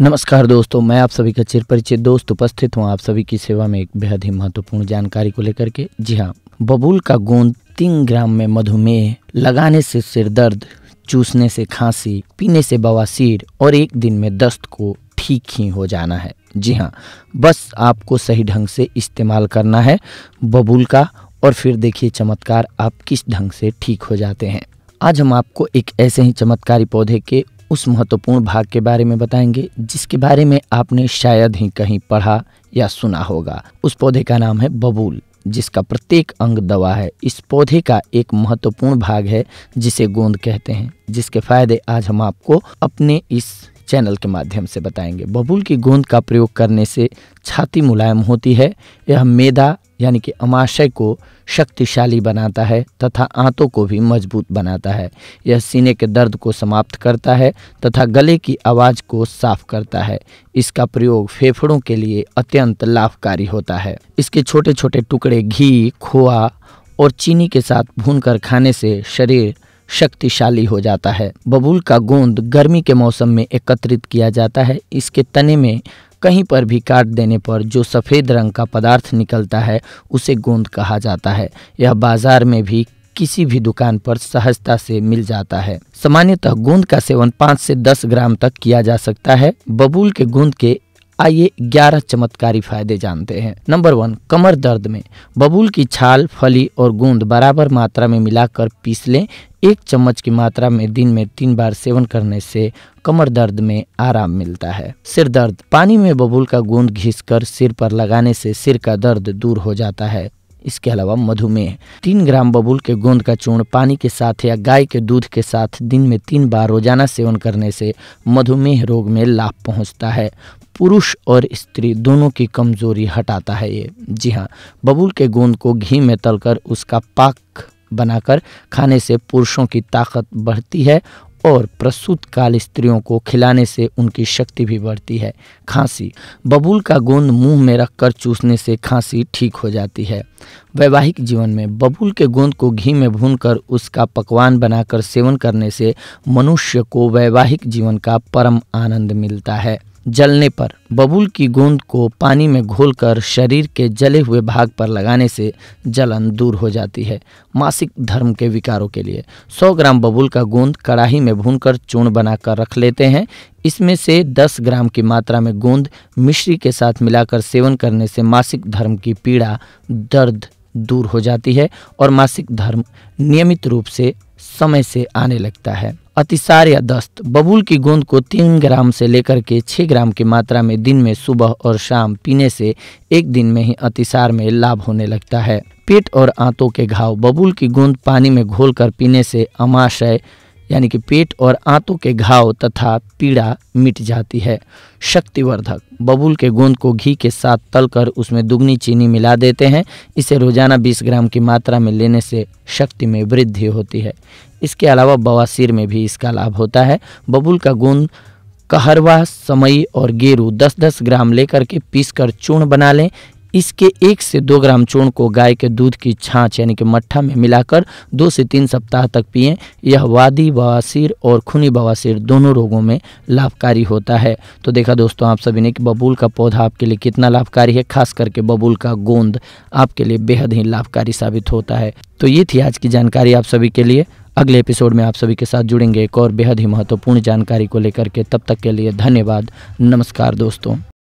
नमस्कार दोस्तों, मैं आप सभी का चिर परिचित दोस्त उपस्थित हूँ आप सभी की सेवा में एक बेहद ही महत्वपूर्ण जानकारी को लेकर के। जी हाँ, बबूल का गोंद 3 ग्राम में मधुमेह, लगाने से सिर दर्द, चूसने से खांसी, पीने से बवासीर और 1 दिन में दस्त को ठीक ही हो जाना है। जी हाँ, बस आपको सही ढंग से इस्तेमाल करना है बबूल का और फिर देखिए चमत्कार आप किस ढंग से ठीक हो जाते हैं। आज हम आपको एक ऐसे ही चमत्कारी पौधे के उस महत्वपूर्ण भाग के बारे में बताएंगे जिसके बारे में आपने शायद ही कहीं पढ़ा या सुना होगा। उस पौधे का नाम है बबूल, जिसका प्रत्येक अंग दवा है। इस पौधे का एक महत्वपूर्ण भाग है जिसे गोंद कहते हैं, जिसके फायदे आज हम आपको अपने इस चैनल के माध्यम से बताएंगे। बबूल की गोंद का प्रयोग करने से छाती मुलायम होती है, यह मैदा यानी कि अमाशय को शक्तिशाली बनाता है तथा आंतों को भी मजबूत बनाता है। यह सीने के दर्द को समाप्त करता है तथा गले की आवाज़ को साफ करता है। इसका प्रयोग फेफड़ों के लिए अत्यंत लाभकारी होता है। इसके छोटे छोटे टुकड़े घी, खोआ और चीनी के साथ भूनकर खाने से शरीर शक्तिशाली हो जाता है। बबूल का गोंद गर्मी के मौसम में एकत्रित किया जाता है। इसके तने में कहीं पर भी काट देने पर जो सफ़ेद रंग का पदार्थ निकलता है उसे गोंद कहा जाता है। यह बाजार में भी किसी भी दुकान पर सहजता से मिल जाता है। सामान्यतः गोंद का सेवन 5 से 10 ग्राम तक किया जा सकता है। बबूल के गोंद के आइए 11 चमत्कारी फायदे जानते हैं। नंबर 1, कमर दर्द में बबूल की छाल, फली और गोंद बराबर मात्रा में मिलाकर पीस लें। 1 चम्मच की मात्रा में दिन में 3 बार सेवन करने से कमर दर्द में आराम मिलता है। सिर दर्द, पानी में बबूल का गोंद घिसकर सिर पर लगाने से सिर का दर्द दूर हो जाता है। इसके अलावा मधुमेह, 3 ग्राम बबूल के गोंद का चूर्ण पानी के साथ या गाय के दूध के साथ दिन में 3 बार रोजाना सेवन करने से मधुमेह रोग में लाभ पहुंचता है। पुरुष और स्त्री दोनों की कमजोरी हटाता है ये। जी हाँ, बबूल के गोंद को घी में तलकर उसका पाक बनाकर खाने से पुरुषों की ताकत बढ़ती है और प्रसूत काल स्त्रियों को खिलाने से उनकी शक्ति भी बढ़ती है। खांसी, बबूल का गोंद मुंह में रखकर चूसने से खांसी ठीक हो जाती है। वैवाहिक जीवन में बबूल के गोंद को घी में भूनकर उसका पकवान बनाकर सेवन करने से मनुष्य को वैवाहिक जीवन का परम आनंद मिलता है। जलने पर, बबूल की गोंद को पानी में घोलकर शरीर के जले हुए भाग पर लगाने से जलन दूर हो जाती है। मासिक धर्म के विकारों के लिए 100 ग्राम बबूल का गोंद कढ़ाई में भूनकर चूर्ण बनाकर रख लेते हैं। इसमें से 10 ग्राम की मात्रा में गोंद मिश्री के साथ मिलाकर सेवन करने से मासिक धर्म की पीड़ा, दर्द दूर हो जाती है और मासिक धर्म नियमित रूप से समय से आने लगता है। अतिसार या दस्त, बबूल की गोंद को 3 ग्राम से लेकर के 6 ग्राम की मात्रा में दिन में सुबह और शाम पीने से 1 दिन में ही अतिसार में लाभ होने लगता है। पेट और आंतों के घाव, बबूल की गोंद पानी में घोलकर पीने से अमाशय यानी कि पेट और आंतों के घाव तथा पीड़ा मिट जाती है। शक्तिवर्धक, बबूल के गोंद को घी के साथ तलकर उसमें दुगनी चीनी मिला देते हैं। इसे रोजाना 20 ग्राम की मात्रा में लेने से शक्ति में वृद्धि होती है। इसके अलावा बवासीर में भी इसका लाभ होता है। बबूल का गोंद, कहरवा, समई और गेरू 10-10 ग्राम लेकर के पीसकर चूर्ण बना लें। इसके 1 से 2 ग्राम चूर्ण को गाय के दूध की छाछ यानी कि मट्ठा में मिलाकर 2 से 3 सप्ताह तक पिएं। यह वादी बवासीर और खूनी बवासीर दोनों रोगों में लाभकारी होता है। तो देखा दोस्तों आप सभी ने कि बबूल का पौधा आपके लिए कितना लाभकारी है। खास करके बबूल का गोंद आपके लिए बेहद ही लाभकारी साबित होता है। तो ये थी आज की जानकारी आप सभी के लिए। अगले एपिसोड में आप सभी के साथ जुड़ेंगे एक और बेहद ही महत्वपूर्ण जानकारी को लेकर के। तब तक के लिए धन्यवाद। नमस्कार दोस्तों।